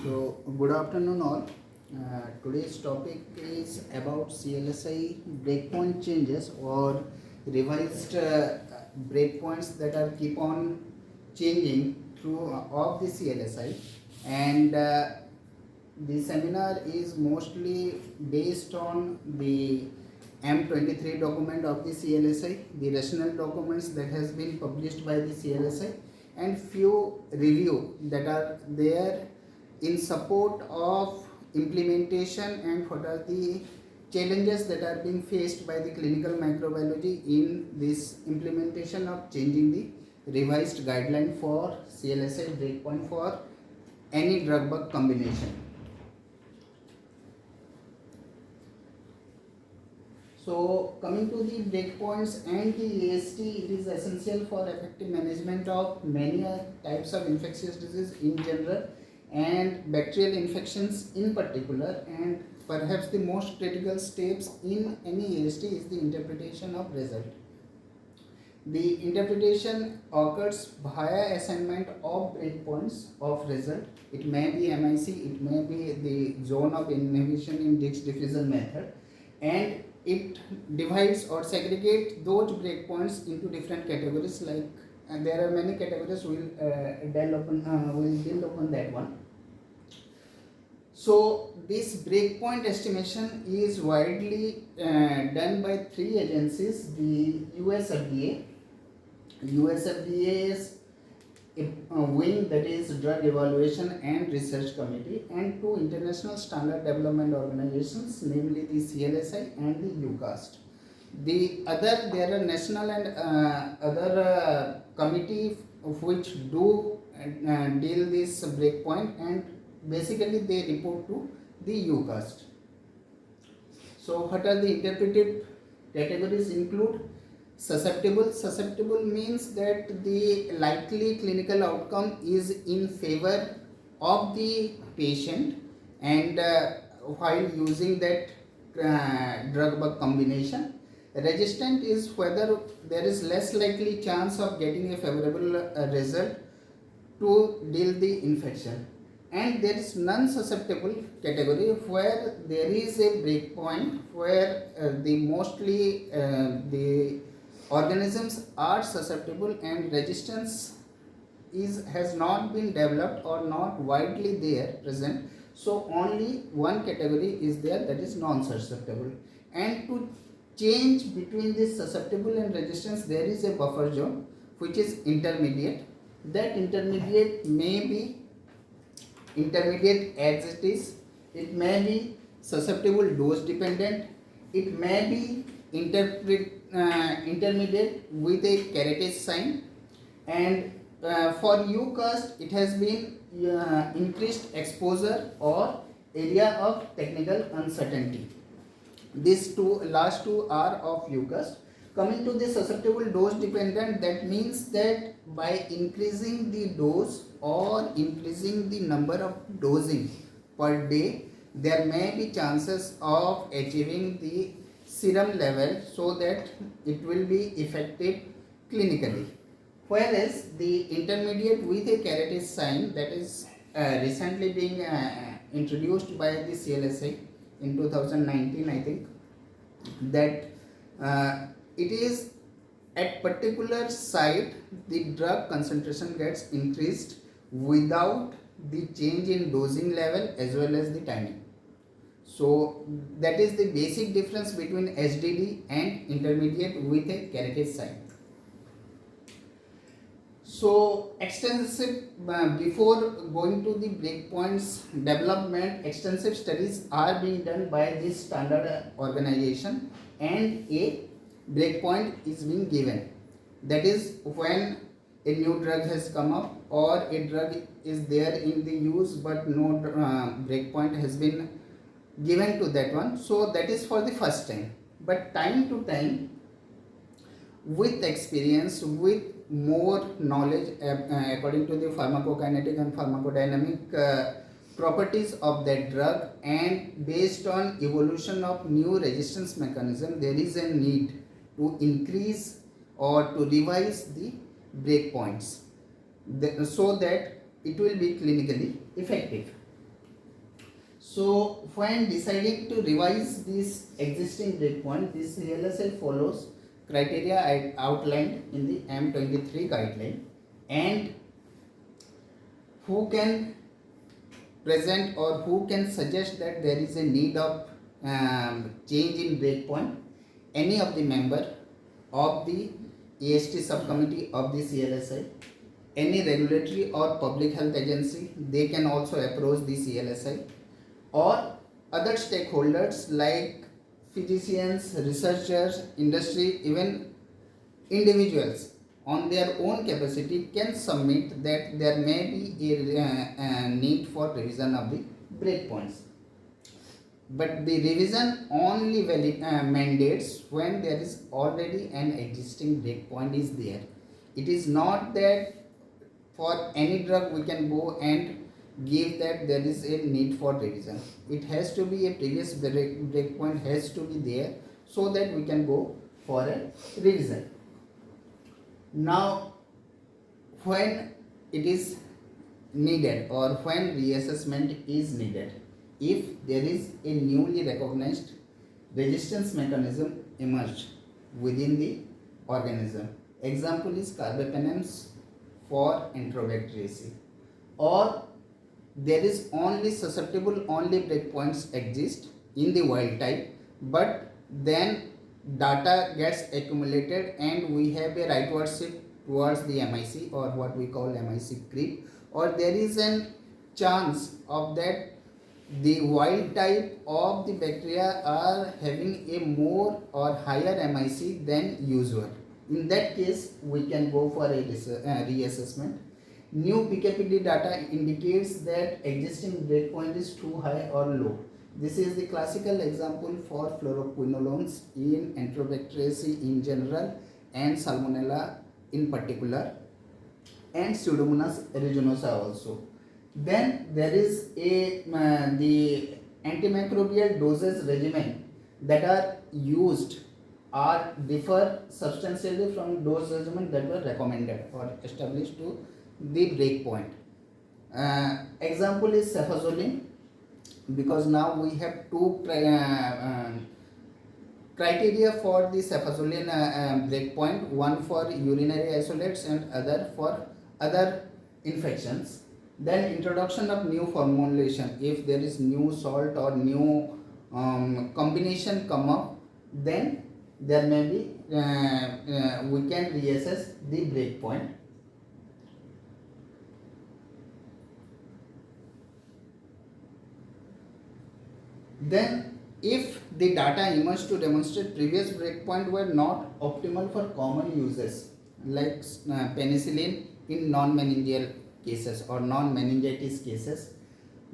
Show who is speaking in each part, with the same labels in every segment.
Speaker 1: So, good afternoon, all. Today's topic is about CLSI breakpoint changes or revised breakpoints that are keep on changing through of the CLSI, and the seminar is mostly based on the M23 document of the CLSI, the rational documents that has been published by the CLSI, and few review that are there in support of implementation and what are the challenges that are being faced by the clinical microbiology in this implementation of changing the revised guideline for CLSI breakpoint for any drug bug combination. So coming to the breakpoints and the AST, it is essential for effective management of many types of infectious disease in general and bacterial infections in particular, and perhaps the most critical steps in any AST is the interpretation of result. The interpretation occurs via assignment of breakpoints of result. It may be MIC, it may be the zone of inhibition in Dix diffusion method, and it divides or segregates those breakpoints into different categories. Like, and there are many categories. We'll deal upon that one. So this breakpoint estimation is widely done by three agencies: the US FDA, USFDA's wing, that is Drug Evaluation and Research Committee, and two international standard development organizations, namely the CLSI and the UCAST. There are national and other committee which do deal this breakpoint, and basically they report to the UCAST. So what are the interpretive categories include? Susceptible means that the likely clinical outcome is in favor of the patient, and while using that drug bug combination. Resistant is whether there is less likely chance of getting a favorable result to deal the infection. And there is non-susceptible category where there is a breakpoint where the organisms are susceptible and resistance has not been developed or not widely there present. So only one category is there, that is non-susceptible. And to change between this susceptible and resistance, there is a buffer zone which is intermediate. That intermediate may be intermediate as it is, it may be susceptible dose dependent, it may be intermediate with a Caretage sign, and for UCAST it has been increased exposure or area of technical uncertainty. These last two are of UCAST. Coming to the susceptible dose dependent, that means that by increasing the dose or increasing the number of dosing per day, there may be chances of achieving the serum level so that it will be effective clinically. Whereas the intermediate with a Caretage sign, that is recently being introduced by the CLSI in 2019, I think, that it is at particular site the drug concentration gets increased without the change in dosing level as well as the timing. So that is the basic difference between HDD and intermediate with a Caretage sign. So extensive, before going to the breakpoints development, extensive studies are being done by this standard organization, and a breakpoint is being given. That is when a new drug has come up or a drug is there in the use but no breakpoint has been given to that one. So that is for the first time. But time to time, with experience, with more knowledge according to the pharmacokinetic and pharmacodynamic properties of that drug, and based on evolution of new resistance mechanism, there is a need to increase or to revise the breakpoints so that it will be clinically effective. So when deciding to revise this existing breakpoint, this CLSI follows criteria outlined in the M23 guideline, and who can present or who can suggest that there is a need of change in breakpoint? Any of the member of the EST subcommittee of the CLSI, any regulatory or public health agency, they can also approach the CLSI, or other stakeholders like physicians, researchers, industry, even individuals on their own capacity can submit that there may be a need for revision of the breakpoints. But the revision only mandates when there is already an existing breakpoint is there. It is not that for any drug we can go and give that there is a need for revision. It has to be a previous breakpoint has to be there so that we can go for a revision. Now, when it is needed or when reassessment is needed, if there is a newly recognized resistance mechanism emerged within the organism, example is carbapenems for enterobacteriaceae, or there is only susceptible only breakpoints exist in the wild type, but then data gets accumulated and we have a rightward shift towards the MIC or what we call MIC creep, or there is a chance of that the wild type of the bacteria are having a more or higher MIC than usual. In that case, we can go for a reassessment. New PKPD data indicates that existing breakpoint is too high or low. This is the classical example for fluoroquinolones in Enterobacteriaceae in general and Salmonella in particular, and Pseudomonas aeruginosa also. Then there is a the antimicrobial dosage regimen that are used are differ substantially from dose regimen that were recommended or established to the breakpoint. Example is cefazolin, because now we have two criteria for the cefazolin breakpoint, one for urinary isolates and other for other infections. Then introduction of new formulation, if there is new salt or new combination come up, then there may be we can reassess the breakpoint. Then if the data emerged to demonstrate previous breakpoint were not optimal for common uses like penicillin in non-meningeal cases or non-meningitis cases,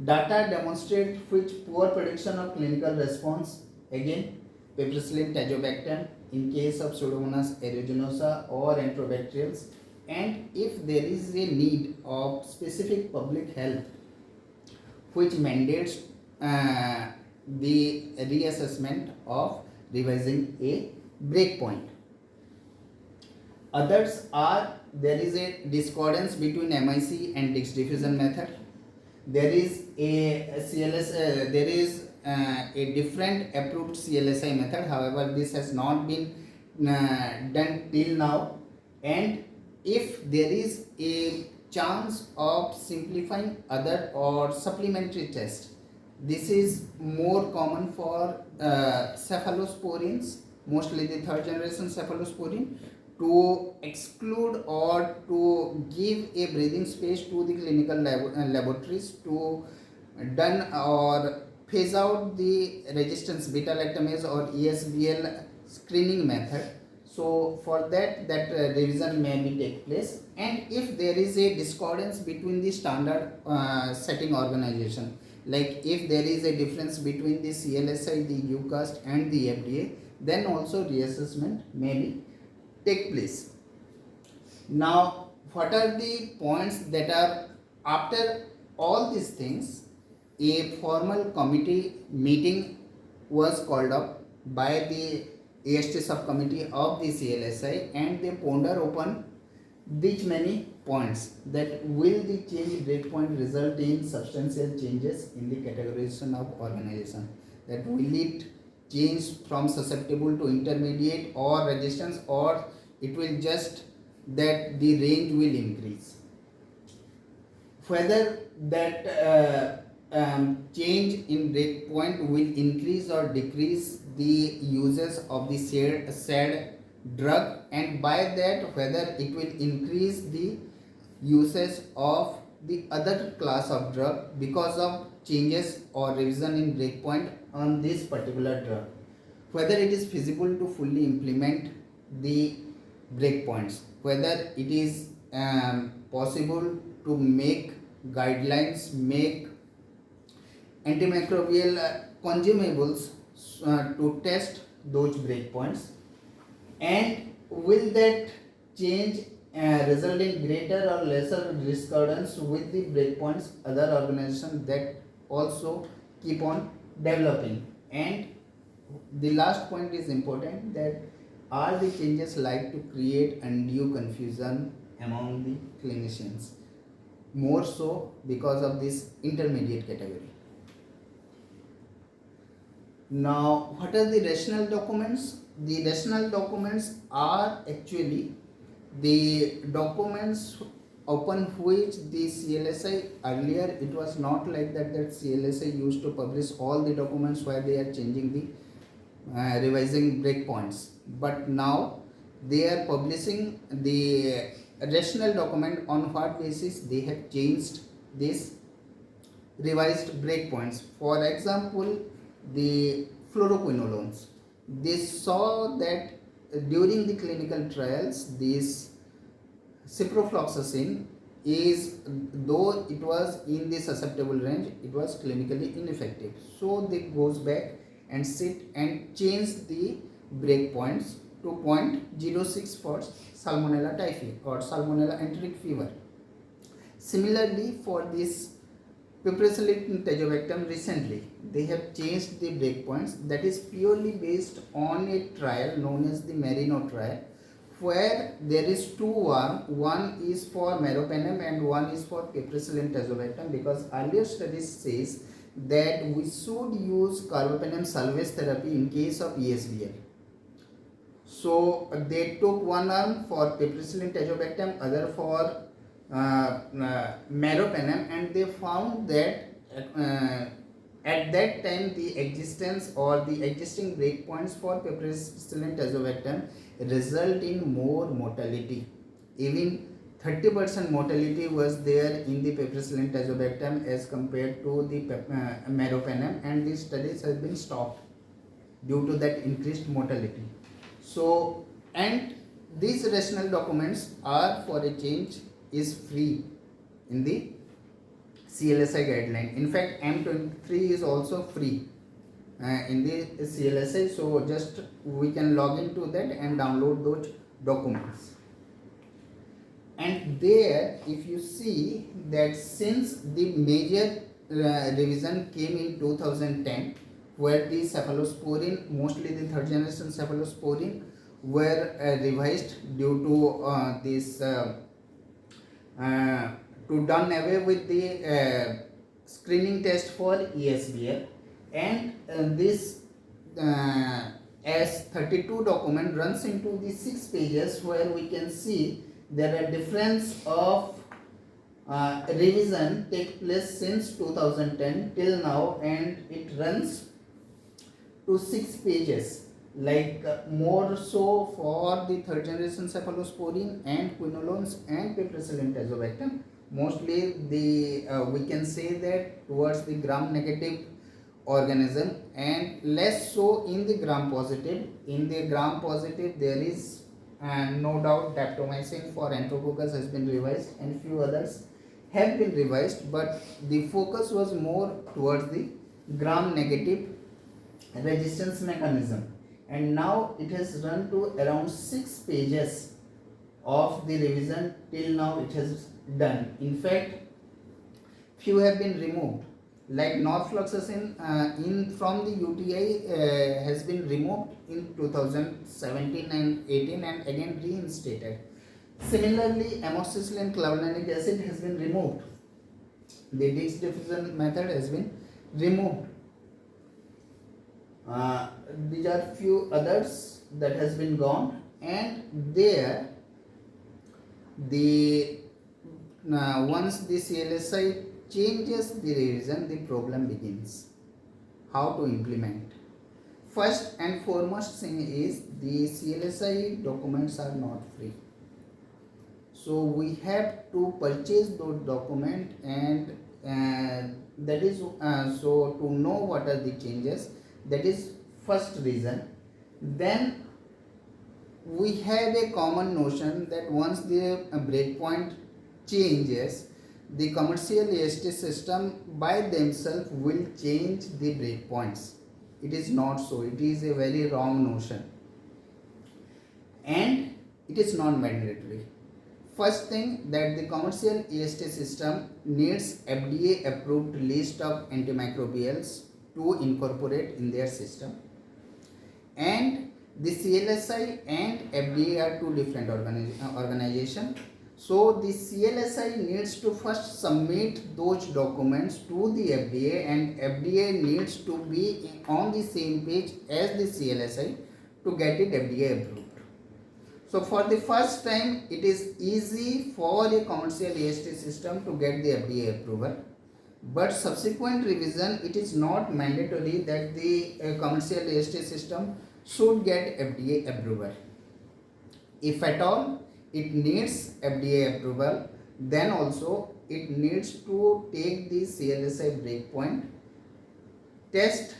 Speaker 1: data demonstrate which poor prediction of clinical response, again piperacillin tazobactam in case of Pseudomonas aeruginosa or enterobacterials, and if there is a need of specific public health which mandates the reassessment of revising a breakpoint. Others are there is a discordance between MIC and Dix diffusion method. There is a CLS. There is a different approved CLSI method. However, this has not been done till now. And if there is a chance of simplifying other or supplementary test, this is more common for cephalosporins, mostly the third generation cephalosporin, to exclude or to give a breathing space to the clinical laboratories to done or phase out the resistance beta lactamase or ESBL screening method. So for that revision may be take place, and if there is a discordance between the standard setting organization, like if there is a difference between the CLSI, the UCAST and the FDA, then also reassessment may be take place. Now, what are the points that are after all these things? A formal committee meeting was called up by the AST subcommittee of the CLSI, and they ponder upon these many points, that will the change breakpoint result in substantial changes in the categorization of organization, that will it change from susceptible to intermediate or resistance, or it will just that the range will increase, whether that change in breakpoint will increase or decrease the uses of the said drug, and by that whether it will increase the usage of the other class of drug because of changes or revision in breakpoint on this particular drug, whether it is feasible to fully implement the breakpoints, whether it is possible to make guidelines, make antimicrobial consumables to test those breakpoints, and will that change result in greater or lesser discordance with the breakpoints other organizations that also keep on developing. And the last point is important, that are the changes like to create undue confusion among the clinicians, more so because of this intermediate category. Now, what are the rational documents? The rational documents are actually the documents upon which the CLSI, earlier it was not like that, that CLSI used to publish all the documents where they are changing the revising breakpoints, but now they are publishing the rational document on what basis they have changed this revised breakpoints. For example, the fluoroquinolones, they saw that during the clinical trials this ciprofloxacin is, though it was in the susceptible range, it was clinically ineffective, so they goes back and sit and change the breakpoints to 0.06 for Salmonella typhi or Salmonella enteric fever. Similarly, for this piperacillin tazobactam, recently they have changed the breakpoints, that is purely based on a trial known as the Merino trial, where there is two arms, one is for meropenem and one is for piperacillin tazobactam, because earlier studies says that we should use carbapenem salvage therapy in case of ESBL. So they took one arm for piperacillin tazobactam, other for meropenem, and they found that at that time the existence or the existing breakpoints for piperacillin tazobactam result in more mortality. Even 30% mortality was there in the piperacillin tazobactam as compared to the meropenem, and these studies have been stopped due to that increased mortality. So, and these rational documents are for a change is free in the CLSI guideline. In fact, M23 is also free in the CLSI, so just we can log into that and download those documents. And there, if you see that since the major revision came in 2010, where the cephalosporin, mostly the third generation cephalosporin, were revised due to this to done away with the screening test for ESBL, and this S32 document runs into the 6 pages, where we can see there are difference of revision take place since 2010 till now, and it runs to 6 pages, like more so for the third generation cephalosporin and quinolones and piperacillin tazobactam. Mostly the we can say that towards the gram negative organism, and less so in the gram positive. In the gram positive there is no doubt daptomycin for Enterococcus has been revised, and few others have been revised, but the focus was more towards the gram negative resistance mechanism, and now it has run to around 6 pages of the revision till now it has done. In fact, few have been removed, like norfloxacin in from the UTI has been removed in 2017 and 18 and again reinstated. Similarly, amoxicillin clavulanic acid has been removed. The Dix diffusion method has been removed. These are few others that has been gone, and there the once the CLSI changes the revision, the problem begins. How to implement? First and foremost thing is the CLSI documents are not free. So we have to purchase those documents, and that is so to know what are the changes. That is first reason. Then we have a common notion that once the breakpoint changes, the commercial AST system by themselves will change the breakpoints. It is not so. It is a very wrong notion, and it is not mandatory. First thing, that the commercial AST system needs FDA approved list of antimicrobials to incorporate in their system, and the CLSI and FDA are two different organizations. So the CLSI needs to first submit those documents to the FDA, and FDA needs to be on the same page as the CLSI to get it FDA approved. So for the first time, it is easy for a commercial AST system to get the FDA approval. But subsequent revision, it is not mandatory that the commercial AST system should get FDA approval. If at all it needs FDA approval, then also it needs to take the CLSI breakpoint, test,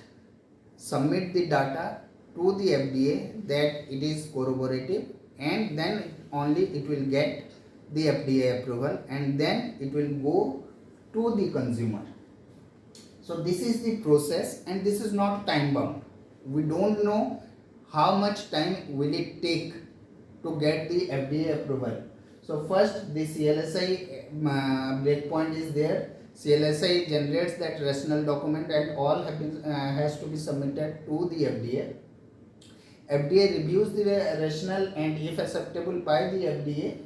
Speaker 1: submit the data to the FDA that it is corroborative, and then only it will get the FDA approval, and then it will go to the consumer. So this is the process, and this is not time bound. We don't know how much time will it take to get the FDA approval. So first the CLSI breakpoint is there. CLSI generates that rational document, and all has to be submitted to the FDA. FDA reviews the rational, and if acceptable by the FDA,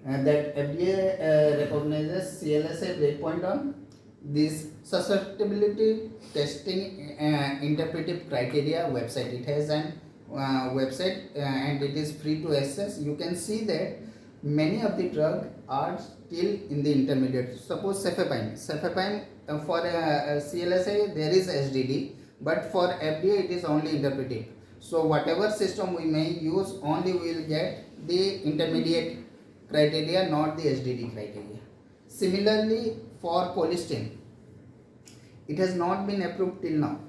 Speaker 1: that FDA recognizes CLSI breakpoint on this susceptibility testing interpretive criteria website. It has an website and it is free to access. You can see that many of the drugs are still in the intermediate. Suppose cefepime for CLSI there is SDD, but for FDA it is only interpretive. So whatever system we may use, only we will get the intermediate criteria, not the SDD criteria. Similarly, for colistin, it has not been approved till now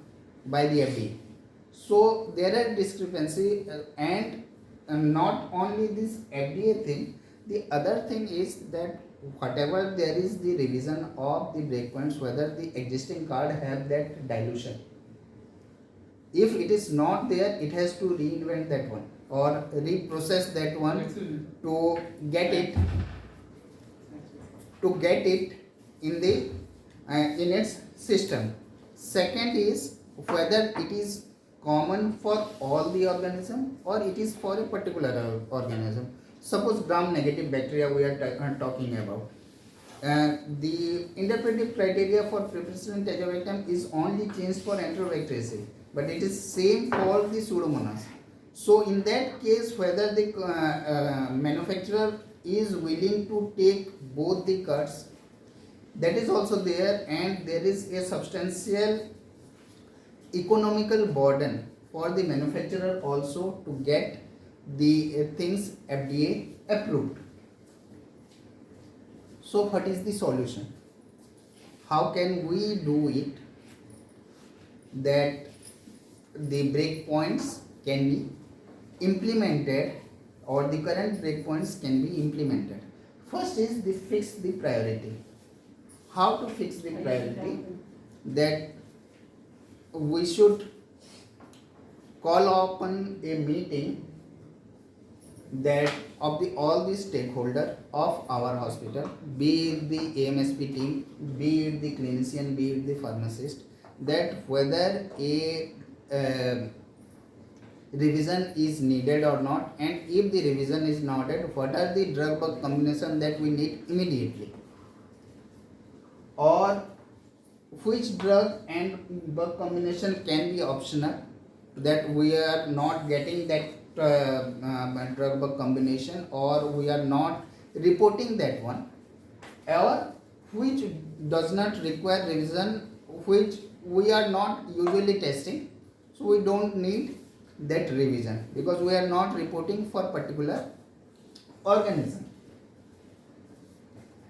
Speaker 1: by the FDA. So there are discrepancy, and not only this FDA thing, the other thing is that whatever there is the revision of the breakpoints, whether the existing card have that dilution. If it is not there, it has to reinvent that one or reprocess that one to get it in the in its system. Second is whether it is common for all the organism or it is for a particular organism. Suppose gram negative bacteria we are talking about. The interpretive criteria for piperacillin tazobactam is only changed for Enterobacteriaceae, but it is same for the Pseudomonas. So in that case, whether the manufacturer is willing to take both the cuts, that is also there, and there is a substantial economical burden for the manufacturer also to get the things FDA approved. So what is the solution? How can we do it that the breakpoints can be implemented, or the current breakpoints can be implemented? First is the fix the priority. How to fix the priority? That we should call upon a meeting that of the all the stakeholder of our hospital, be it the AMSP team, be it the clinician, be it the pharmacist, that whether a revision is needed or not, and if the revision is needed, what are the drug bug combination that we need immediately, or which drug and bug combination can be optional, that we are not getting that drug bug combination, or we are not reporting that one, or which does not require revision, which we are not usually testing, so we don't need that revision because we are not reporting for particular organism.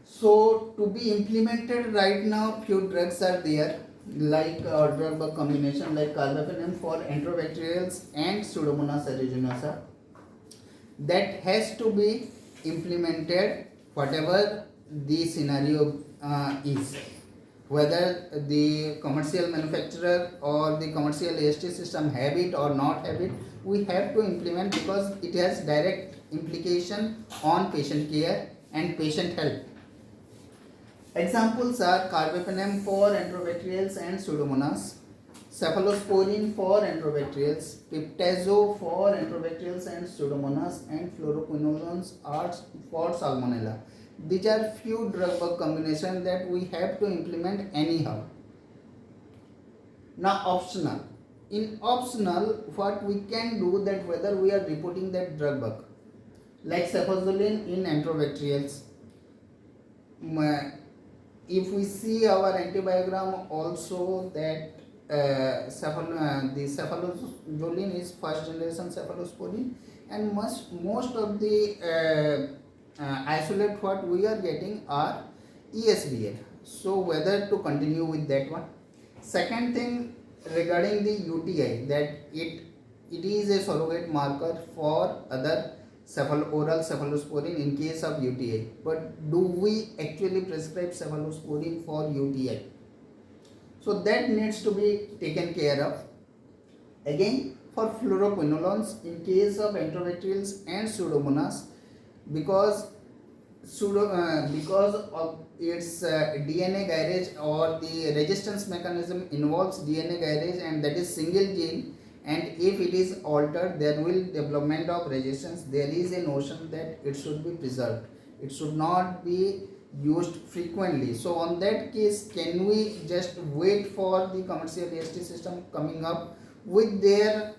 Speaker 1: So to be implemented right now, few drugs are there like drug bug combination like carbapenem for enterobacterials and Pseudomonas aeruginosa, that has to be implemented whatever the scenario is, whether the commercial manufacturer or the commercial AST system have it or not have it, we have to implement because it has direct implication on patient care and patient health. Examples are carbapenem for enterobacterials and Pseudomonas, cephalosporin for enterobacterials, piptazo for enterobacterials and Pseudomonas, and fluoroquinolones are for Salmonella. These are few drug bug combinations that we have to implement anyhow. Now optional. In optional, what we can do that whether we are reporting that drug bug, like cefazolin in enterobacterials. If we see our antibiogram also that the cefalozolin is first generation cephalosporin, and most of the isolate what we are getting are ESBL. So whether to continue with that one. Second thing regarding the UTI, that it is a surrogate marker for other oral cephalosporin in case of UTI. But do we actually prescribe cephalosporin for UTI? So that needs to be taken care of. Again, for fluoroquinolones in case of enterobacterials and Pseudomonas, because of its DNA garage, or the resistance mechanism involves DNA garage, and that is single gene, and if it is altered there will development of resistance. There is a notion that it should be preserved, it should not be used frequently. So on that case, can we just wait for the commercial AST system coming up with their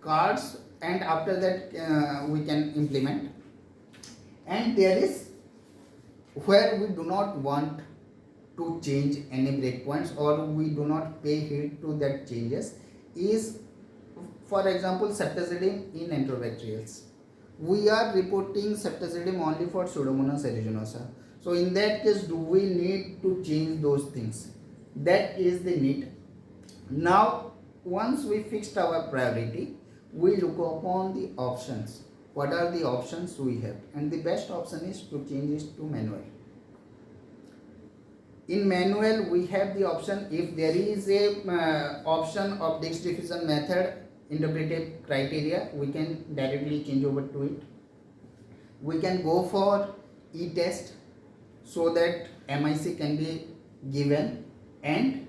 Speaker 1: cards, and after that we can implement? And there is where we do not want to change any breakpoints, or we do not pay heed to that changes, is for example ceftazidime in enterobacterials. We are reporting ceftazidime only for Pseudomonas aeruginosa. So in that case, do we need to change those things? That is the need. Now once we fixed our priority, we look upon the options. What are the options we have? And the best option is to change it to manual. In manual, we have the option, if there is a option of Dix diffusion method interpretive criteria, we can directly change over to it. We can go for e-test so that MIC can be given, and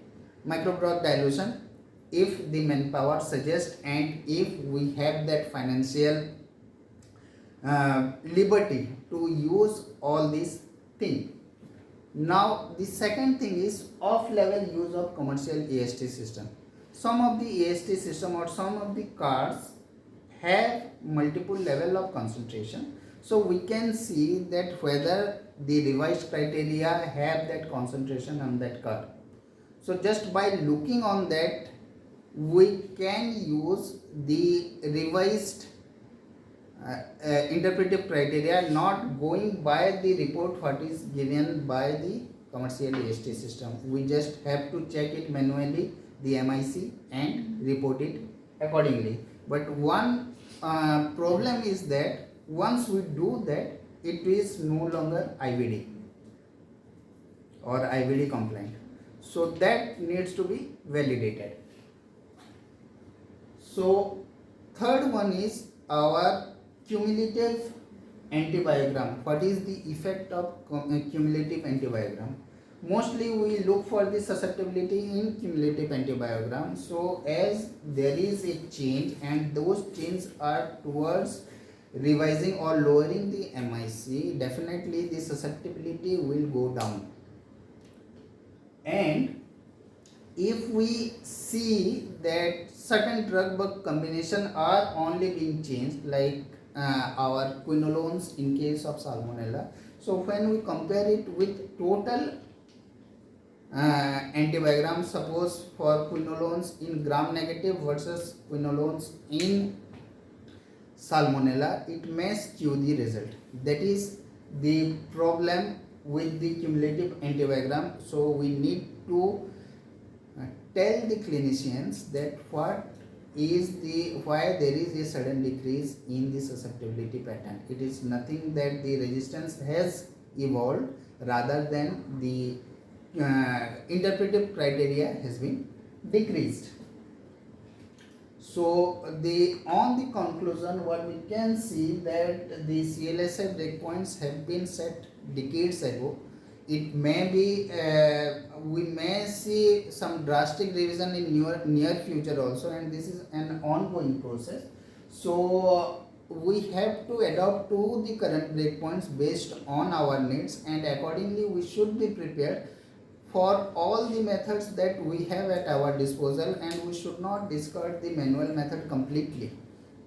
Speaker 1: microbroth dilution if the manpower suggests, and if we have that financial liberty to use all these things. Now the second thing is off-level use of commercial AST system. Some of the AST system or some of the cards have multiple level of concentration, so we can see that whether the revised criteria have that concentration on that card. So just by looking on that, we can use the revised interpretive criteria, not going by the report what is given by the commercial AST system. We just have to check it manually, the MIC, and report it accordingly. But one problem is that once we do that, it is no longer IVD or IVD compliant. So that needs to be validated. So third one is our cumulative antibiogram. What is the effect of cumulative antibiogram? mostly we look for the susceptibility in cumulative antibiogram. So as there is a change and those changes are towards revising or lowering the MIC, definitely the susceptibility will go down. And if we see that certain drug bug combination are only being changed, like our quinolones in case of salmonella, so when we compare it with total antibiogram, suppose for quinolones in gram negative versus quinolones in salmonella, it may skew the result. That is the problem with the cumulative antibiogram. So we need to tell the clinicians that why there is a sudden decrease in the susceptibility pattern. It is nothing that the resistance has evolved, rather than the interpretive criteria has been decreased. So on the conclusion, what we can see that the CLSI breakpoints have been set decades ago. It may be we may see some drastic revision in near future also, and this is an ongoing process. So we have to adapt to the current breakpoints based on our needs, and accordingly we should be prepared for all the methods that we have at our disposal, and we should not discard the manual method completely,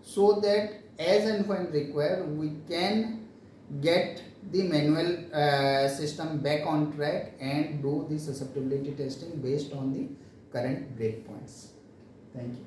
Speaker 1: so that as and when required we can get the manual system back on track and do the susceptibility testing based on the current breakpoints. Thank you.